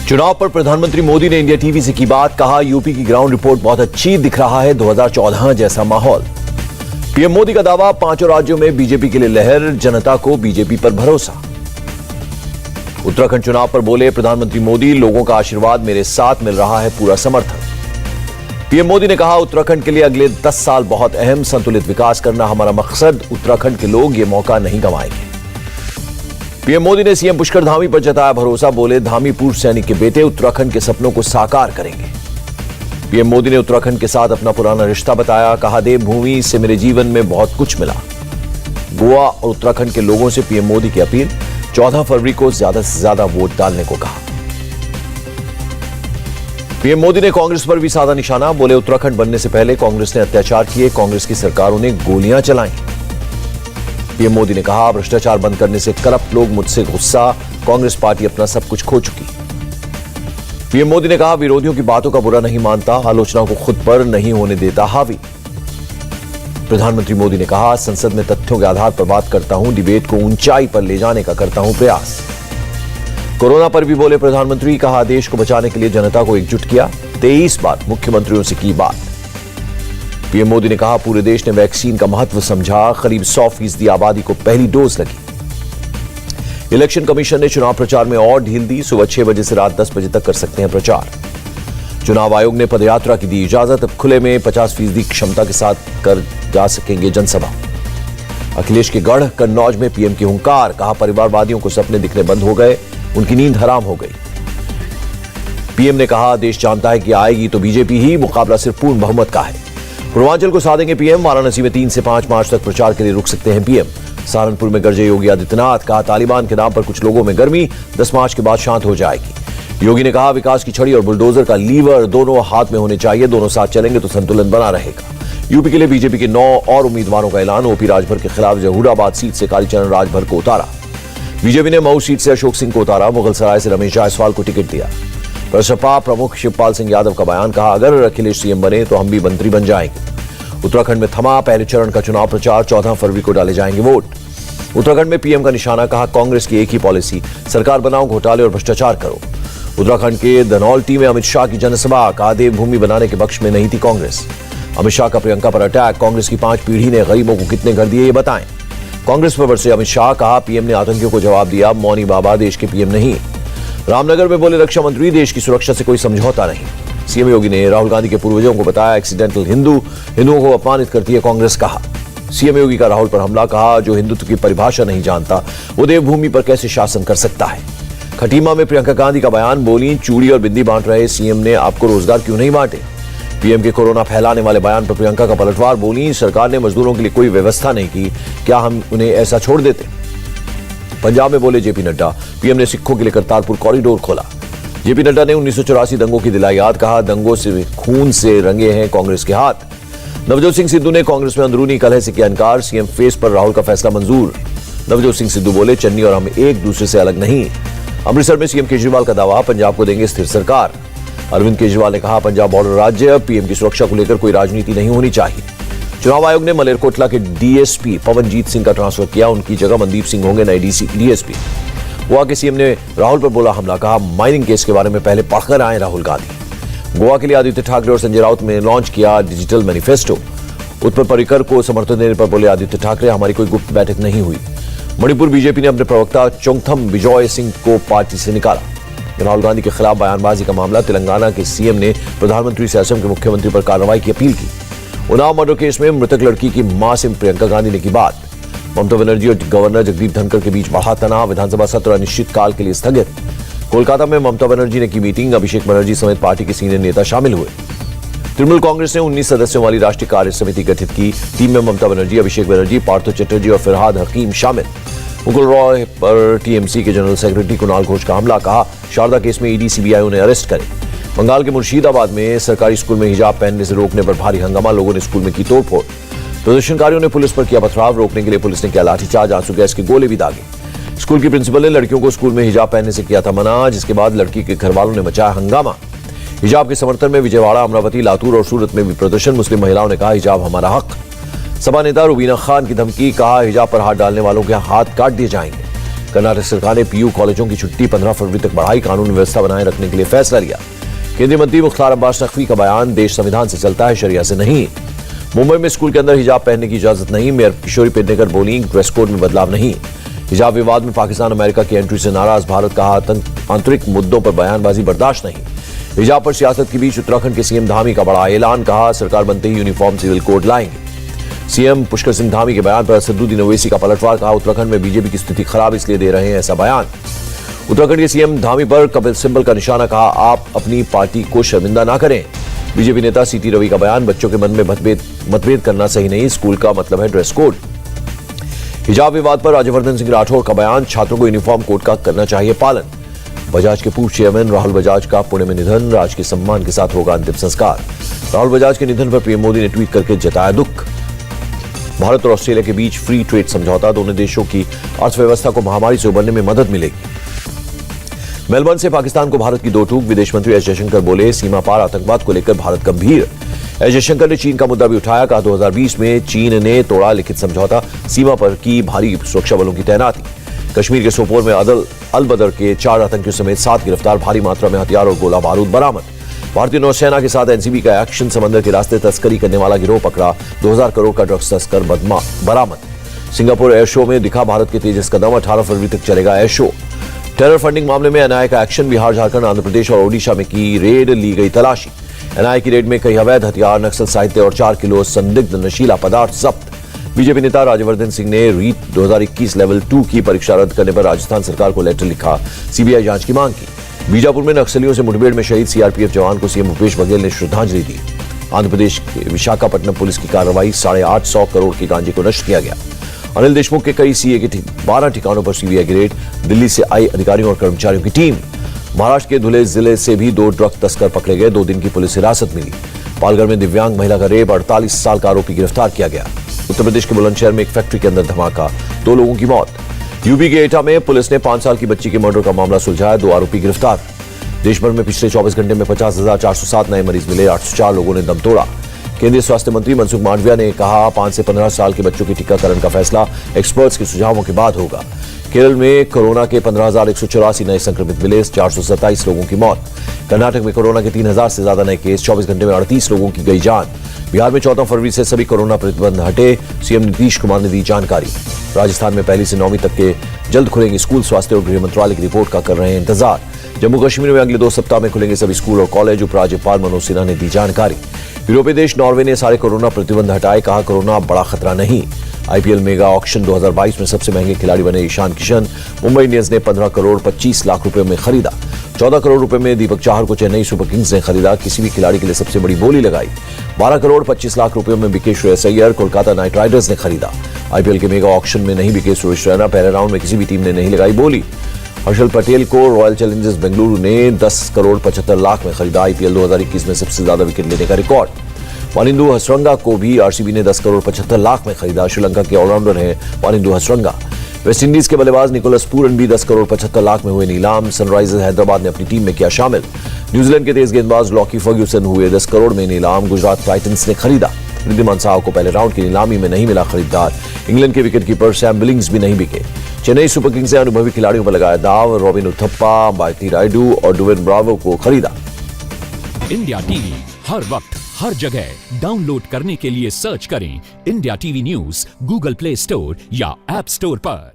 चुनाव पर प्रधानमंत्री मोदी ने इंडिया टीवी से की बात, कहा यूपी की ग्राउंड रिपोर्ट बहुत अच्छी, दिख रहा है 2014 जैसा माहौल। पीएम मोदी का दावा, 5 राज्यों में बीजेपी के लिए लहर, जनता को बीजेपी पर भरोसा। उत्तराखंड चुनाव पर बोले प्रधानमंत्री मोदी, लोगों का आशीर्वाद मेरे साथ, मिल रहा है पूरा समर्थन। पीएम मोदी ने कहा, उत्तराखंड के लिए अगले 10 साल बहुत अहम, संतुलित विकास करना हमारा मकसद, उत्तराखंड के लोग ये मौका नहीं गंवाएंगे। पीएम मोदी ने सीएम पुष्कर धामी पर जताया भरोसा, बोले धामी पूर्व सैनिक के बेटे उत्तराखंड के सपनों को साकार करेंगे। पीएम मोदी ने उत्तराखंड के साथ अपना पुराना रिश्ता बताया, कहा देवभूमि से मेरे जीवन में बहुत कुछ मिला। गोवा और उत्तराखंड के लोगों से पीएम मोदी की अपील, 14 फरवरी को ज्यादा से ज्यादा वोट डालने को कहा। पीएम मोदी ने कांग्रेस पर भी साधा निशाना, बोले उत्तराखंड बनने से पहले कांग्रेस ने अत्याचार किए, कांग्रेस की सरकारों ने गोलियां चलाई। पीएम मोदी ने कहा, भ्रष्टाचार बंद करने से करप्ट लोग मुझसे गुस्सा, कांग्रेस पार्टी अपना सब कुछ खो चुकी। पीएम मोदी ने कहा, विरोधियों की बातों का बुरा नहीं मानता, आलोचना को खुद पर नहीं होने देता हावी। प्रधानमंत्री मोदी ने कहा, संसद में तथ्यों के आधार पर बात करता हूं, डिबेट को ऊंचाई पर ले जाने का करता हूं प्रयास। कोरोना पर भी बोले प्रधानमंत्री, कहा देश को बचाने के लिए जनता को एकजुट किया, 23 बार मुख्यमंत्रियों से की बात। पीएम मोदी ने कहा, पूरे देश ने वैक्सीन का महत्व समझा, करीब 100% आबादी को पहली डोज लगी। इलेक्शन कमीशन ने चुनाव प्रचार में और ढील दी, सुबह 6 बजे से रात 10 बजे तक कर सकते हैं प्रचार। चुनाव आयोग ने पदयात्रा की दी इजाजत, अब खुले में 50% क्षमता के साथ कर जा सकेंगे जनसभा। अखिलेश के गढ़ कन्नौज में पीएम की हुंकार, कहा परिवारवादियों को सपने दिखने बंद हो गए, उनकी नींद हराम हो गई। पीएम ने कहा, देश जानता है कि आएगी तो बीजेपी ही, मुकाबला सिर्फ पूर्ण बहुमत का है। पूर्वांचल को साधेंगे पीएम, वाराणसी में 3 से 5 मार्च तक प्रचार के लिए रुक सकते हैं पीएम। सहारनपुर में गरजे योगी आदित्यनाथ, कहा तालिबान के नाम पर कुछ लोगों में गर्मी, 10 मार्च के बाद शांत हो जाएगी। योगी ने कहा, विकास की छड़ी और बुलडोजर का लीवर दोनों हाथ में होने चाहिए, दोनों साथ चलेंगे तो संतुलन बना रहेगा। यूपी के लिए बीजेपी के 9 और उम्मीदवारों का ऐलान, ओपी राजभर के खिलाफ जहूराबाद सीट से कालीचरण राजभर को उतारा। बीजेपी ने मऊ सीट से अशोक सिंह को उतारा, मुगलसराय से रमेश जायसवाल को टिकट दिया। बसपा प्रमुख शिवपाल सिंह यादव का बयान, कहा अगर अखिलेश सीएम बने तो हम भी मंत्री बन जाएंगे। उत्तराखंड में थमा पहले चरण का चुनाव प्रचार, 14 फरवरी को डाले जाएंगे वोट। उत्तराखंड में पीएम का निशाना, कहा कांग्रेस की एक ही पॉलिसी, सरकार बनाओ, घोटाले और भ्रष्टाचार करो। उत्तराखंड के धनौल्टी में अमित शाह की जनसभा, कहा देवभूमि बनाने के पक्ष में नहीं थी कांग्रेस। अमित शाह का प्रियंका पर अटैक, कांग्रेस की 5 पीढ़ी ने गरीबों को कितने घर दिए ये बताएं। कांग्रेस पर बरसे अमित शाह, कहा पीएम ने आतंकियों को जवाब दिया, मौनी बाबा देश के पीएम नहीं। रामनगर में बोले रक्षा मंत्री, देश की सुरक्षा से कोई समझौता नहीं। सीएम योगी ने राहुल गांधी के पूर्वजों को बताया एक्सीडेंटल हिंदुओं को अपमानित करती है कांग्रेस, कहा। सीएम योगी का राहुल पर हमला, कहा जो हिंदुत्व की परिभाषा नहीं जानता वो देवभूमि पर कैसे शासन कर सकता है। खटीमा में प्रियंका गांधी का बयान, बोली चूड़ी और बिंदी बांट रहे सीएम ने आपको रोजगार क्यों नहीं बांटे। पीएम के कोरोना फैलाने वाले बयान पर प्रियंका का पलटवार, बोली सरकार ने मजदूरों के लिए कोई व्यवस्था नहीं की, क्या हम उन्हें ऐसा छोड़ देते। पंजाब में बोले जेपी नड्डा, पीएम ने सिखों के लिए करतारपुर कॉरिडोर खोला। जेपी नड्डा ने 1984 दंगों की दिलाई याद, कहा दंगों से खून से रंगे हैं कांग्रेस के हाथ। नवजोत सिंह सिद्धू ने कांग्रेस में अंदरूनी कलह से किया इनकार, सीएम फेस पर राहुल का फैसला मंजूर। नवजोत सिंह सिद्धू बोले चन्नी और हम एक दूसरे से अलग नहीं। अमृतसर में सीएम केजरीवाल का दावा, पंजाब को देंगे स्थिर सरकार। अरविंद केजरीवाल ने कहा पंजाब बॉर्डर राज्य, पीएम की सुरक्षा को लेकर कोई राजनीति नहीं होनी चाहिए। चुनाव आयोग ने मलेरकोटला के डीएसपी पवनजीत सिंह का ट्रांसफर किया, उनकी जगह मनदीप सिंह होंगे नए डीएसपी। गोवा के सीएम ने राहुल पर बोला हमला, कहा माइनिंग केस के बारे में पहले पढ़कर आए राहुल गांधी। गोवा के लिए आदित्य ठाकरे और संजय राउत ने लॉन्च किया डिजिटल मैनिफेस्टो। उत्पल पर्रिकर को समर्थन देने पर बोले आदित्य ठाकरे, हमारी कोई गुप्त बैठक नहीं हुई। मणिपुर बीजेपी ने अपने प्रवक्ता चोंगथम बिजॉय सिंह को पार्टी से निकाला। राहुल गांधी के खिलाफ बयानबाजी का मामला, तेलंगाना के सीएम ने प्रधानमंत्री से असम के मुख्यमंत्री पर कार्रवाई की अपील की। उन्नाव मर्डर केस में मृतक लड़की की मां से प्रियंका गांधी ने की बात। ममता बनर्जी और गवर्नर जगदीप धनखड़ के बीच बढ़ा तनाव, विधानसभा सत्र अनिश्चितकाल के लिए स्थगित। कोलकाता में ममता बनर्जी ने की मीटिंग, अभिषेक बनर्जी समेत पार्टी के सीनियर नेता शामिल हुए। तृणमूल कांग्रेस ने 19 सदस्यों वाली राष्ट्रीय कार्य समिति गठित की। टीम में ममता बनर्जी, अभिषेक बनर्जी, पार्थो चटर्जी और फिरहाद हकीम शामिल। मुकुल रॉय पर टीएमसी के जनरल सेक्रेटरी कुणाल घोष का हमला, कहा शारदा केस में ईडी सीबीआई उन्हें अरेस्ट करे। बंगाल के मुर्शिदाबाद में सरकारी स्कूल में हिजाब पहनने से रोकने पर भारी हंगामा, लोगों ने स्कूल में की तोड़फोड़। प्रदर्शनकारियों ने पुलिस पर किया पथराव, रोकने के लिए पुलिस ने किया लाठीचार्ज, आंसू गैस के गोले भी दागे। स्कूल की प्रिंसिपल ने लड़कियों को स्कूल में हिजाब पहनने से किया था मना, जिसके बाद लड़की के घर वालों ने मचाया हंगामा। हिजाब के समर्थन में विजयवाड़ा, अमरावती, लातूर और सूरत में भी प्रदर्शन। मुस्लिम महिलाओं ने कहा हिजाब हमारा हक। सपा नेता रुबीना खान की धमकी, कहा हिजाब पर हाथ डालने वालों के हाथ काट दिए जाएंगे। कर्नाटक सरकार ने पीयू कॉलेजों की छुट्टी 15 फरवरी तक बढ़ाई, कानून व्यवस्था बनाए रखने के लिए फैसला लिया। केंद्रीय मंत्री मुख्तार अब्बास नकवी का बयान, देश संविधान से चलता है, शरिया से नहीं। मुंबई में स्कूल के अंदर हिजाब पहनने की इजाजत नहीं, मेयर किशोरी पेडनेकर बोली, ड्रेस कोड में बदलाव नहीं। हिजाब विवाद में पाकिस्तान अमेरिका की एंट्री से नाराज भारत का आंतरिक मुद्दों पर बयानबाजी बर्दाश्त नहीं। हिजाब पर सियासत के बीच उत्तराखंड के सीएम धामी का बड़ा ऐलान, कहा सरकार बनते ही यूनिफॉर्म सिविल कोड लाएंगे। सीएम पुष्कर सिंह धामी के बयान पर असदुद्दीन ओवैसी का पलटवार, कहा उत्तराखंड में बीजेपी की स्थिति खराब इसलिए दे रहे हैं ऐसा बयान। उत्तराखंड के सीएम धामी पर कपिल सिब्बल का निशाना, कहा आप अपनी पार्टी को शर्मिंदा ना करें। बीजेपी नेता सीटी रवि का बयान, बच्चों के मन में मतभेद करना सही नहीं, स्कूल का मतलब है ड्रेस कोड। हिजाब विवाद पर राज्यवर्धन सिंह राठौर का बयान, छात्रों को यूनिफॉर्म कोड का करना चाहिए पालन। बजाज के पूर्व चेयरमैन राहुल बजाज का पुणे में निधन, राजकीय सम्मान के साथ होगा अंतिम संस्कार। राहुल बजाज के निधन पर पीएम मोदी ने ट्वीट करके जताया दुख। भारत और ऑस्ट्रेलिया के बीच फ्री ट्रेड समझौता, दोनों देशों की अर्थव्यवस्था को महामारी से उबरने में मदद मिलेगी। मेलबर्न से पाकिस्तान को भारत की दो टूक, विदेश मंत्री एस जयशंकर बोले, सीमा पार आतंकवाद को लेकर भारत गंभीर। एस जयशंकर ने चीन का मुद्दा भी उठाया, कहा 2020 में चीन ने तोड़ा लिखित समझौता, सीमा पर की भारी सुरक्षा बलों की तैनाती। कश्मीर के सोपोर में अल बदर के 4 आतंकियों समेत 7 गिरफ्तार, भारी मात्रा में हथियार और गोला बारूद बरामद। भारतीय नौसेना के साथ एनसीबी का एक्शन, समंदर के रास्ते तस्करी करने वाला गिरोह पकड़ा, 2000 करोड़ का ड्रग्स तस्कर बरामद। सिंगापुर एयर शो में दिखा भारत के तेजस कदम, 18 फरवरी तक चलेगा एयर शो। टेरर फंडिंग मामले में एनआईए का एक्शन, बिहार, झारखंड, आंध्र प्रदेश और ओडिशा में की रेड, ली गई तलाशी। एनआईए की रेड में कई अवैध हथियार, नक्सल साहित्य और 4 किलो संदिग्ध नशीला पदार्थ जब्त। बीजेपी नेता राज्यवर्धन सिंह ने रीट 2021 लेवल 2 की परीक्षा रद्द करने पर राजस्थान सरकार को लेटर लिखा, सीबीआई जांच की मांग की। बीजापुर में नक्सलियों से मुठभेड़ में शहीद सीआरपीएफ जवान को सीएम भूपेश बघेल ने श्रद्धांजलि दी। आंध्र प्रदेश के विशाखापट्टनम पुलिस की कार्रवाई, 850 करोड़ के गांजे को नष्ट किया गया। अनिल देशमुख के कई सीए के 12 ठिकानों पर सीबीआई की रेड, दिल्ली से आई अधिकारियों और कर्मचारियों की टीम। महाराष्ट्र के धुले जिले से भी 2 ड्रग तस्कर पकड़े गए, 2 दिन की पुलिस हिरासत मिली। पालघर में दिव्यांग महिला का रेप, 48 साल का आरोपी गिरफ्तार किया गया। उत्तर प्रदेश के बुलंदशहर में एक फैक्ट्री के अंदर धमाका, 2 लोगों की मौत। यूपी के एटा में पुलिस ने 5 साल की बच्ची के मर्डर का मामला सुलझाया, 2 आरोपी गिरफ्तार। देश भर में पिछले 24 घंटे में 50,407 नए मरीज मिले, 804 लोगों ने दम तोड़ा। केंद्रीय स्वास्थ्य मंत्री मनसुख मांडविया ने कहा, 5 से 15 साल के बच्चों के टीकाकरण का फैसला एक्सपर्ट्स के सुझावों के बाद होगा। केरल में कोरोना के 15,184 नए संक्रमित मिले, 427 लोगों की मौत। कर्नाटक में कोरोना के 3,000 से ज्यादा नए केस, 24 घंटे में 38 लोगों की गई जान। बिहार में 14 फरवरी से सभी कोरोना प्रतिबंध हटे, सीएम नीतीश कुमार ने दी जानकारी। राजस्थान में 1 से 9वीं तक के जल्द खुलेंगे स्कूल, स्वास्थ्य और गृह मंत्रालय की रिपोर्ट का कर रहे हैं इंतजार। जम्मू कश्मीर में अगले 2 सप्ताह में खुलेंगे सभी स्कूल और कॉलेज, उपराज्यपाल मनोज सिन्हा ने दी जानकारी। यूरोपीय देश नॉर्वे ने सारे कोरोना प्रतिबंध हटाए, कहा कोरोना बड़ा खतरा नहीं। आईपीएल मेगा ऑक्शन 2022 में सबसे महंगे खिलाड़ी बने ईशान किशन, मुंबई इंडियंस ने 15 करोड़ 25 लाख रुपए में खरीदा। 14 करोड़ रुपए में दीपक चाहर को चेन्नई सुपर किंग्स ने खरीदा, किसी भी खिलाड़ी के लिए सबसे बड़ी बोली लगाई। 12 करोड़ 25 लाख रुपए में बिके श्रेयस अय्यर, कोलकाता नाइट राइडर्स ने खरीदा। आईपीएल के मेगा ऑक्शन में नहीं बिके सुरेश रैना, पहले राउंड में किसी भी टीम ने नहीं लगाई बोली। हर्षल पटेल को रॉयल चैलेंजर्स बेंगलुरु ने 10 करोड़ 75 लाख में खरीदा, आईपीएल 2021 में सबसे ज्यादा विकेट लेने का रिकॉर्ड। वानिंदु हसरंगा को भी आरसीबी ने 10 करोड़ 75 लाख में खरीदा, श्रीलंका के ऑलराउंडर हैं वानिंदु हसरंगा। वेस्टइंडीज के बल्लेबाज निकोलस पूरन भी 10 करोड़ 75 लाख में हुए नीलाम, सनराइजर्स हैदराबाद ने अपनी टीम में किया शामिल। न्यूजीलैंड के तेज गेंदबाज लॉकी फर्ग्यूसन हुए 10 करोड़ में नीलाम, गुजरात टाइटंस ने खरीदा। रिद्धिमान साहू को पहले राउंड की नीलामी में नहीं मिला खरीदार, इंग्लैंड के विकेटकीपर सैम बिलिंग्स भी नहीं बिके। चेन्नई सुपर किंग्स ने अनुभवी खिलाड़ियों पर लगाया दाव, रॉबिन उथप्पा, बायती रायडू और डुवेन ब्रावो को खरीदा। इंडिया टीवी हर वक्त हर जगह डाउनलोड करने के लिए सर्च करें India TV news Google play store या ऐप स्टोर पर।